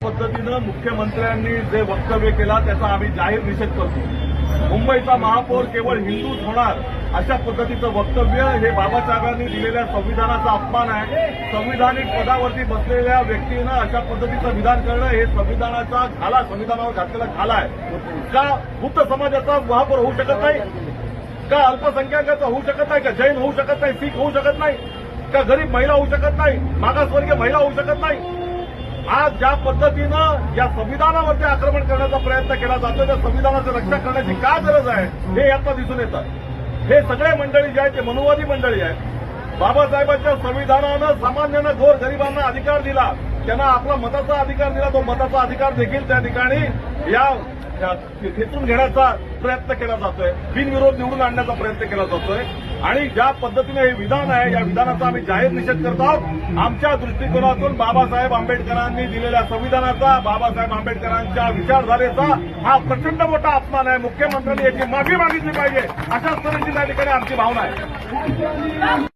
पद्धतीनं मुख्यमंत्र्यांनी जे वक्तव्य केला त्याचा आम्ही जाहीर निषेध करतो। मुंबईचा महापौर केवळ हिंदूच होणार अशा पद्धतीचं वक्तव्य हे बाबासाहेबांनी दिलेल्या संविधानाचा अपमान आहे। संविधानिक पदावरती बसलेल्या व्यक्तीनं अशा पद्धतीचं विधान करणं हे संविधानाचा घाला, संविधानावर घातलेला घाला आहे। का बुद्ध समाजाचा महापौर होऊ शकत नाही? का अल्पसंख्याकाचा होऊ शकत नाही? का जैन होऊ शकत नाही? शीख होऊ शकत नाही? का गरीब महिला होऊ शकत नाही? मागासवर्गीय महिला होऊ शकत नाही? आज ज्या पद्धतीनं या संविधानावरती आक्रमण करण्याचा प्रयत्न केला जातो त्या संविधानाचं रक्षा करण्याची काय गरज आहे हे आता दिसून येतं। हे सगळे मंडळी जे आहेत ते मनुवादी मंडळी आहेत। बाबासाहेबांच्या संविधानानं सामान्यांना गोरगरिबांना अधिकार दिला, त्यांना आपला मताचा अधिकार दिला। तो मताचा अधिकार देखील त्या ठिकाणी या खेचून घेण्याचा प्रयत्न केला जातोय, बिनविरोध निवडून आणण्याचा प्रयत्न केला जातोय। आणि ज्या पद्धतीने हे विधान आहे या विधानाचा आम्ही जाहीर निषेध करत आहोत। आमच्या दृष्टिकोनातून बाबासाहेब आंबेडकरांनी दिलेल्या संविधानाचा, बाबासाहेब आंबेडकरांच्या विचारधारेचा हा प्रचंड मोठा अपमान आहे। मुख्यमंत्र्यांनी याची माफी मागितली पाहिजे अशाच पद्धतीने त्या ठिकाणी आमची भावना आहे।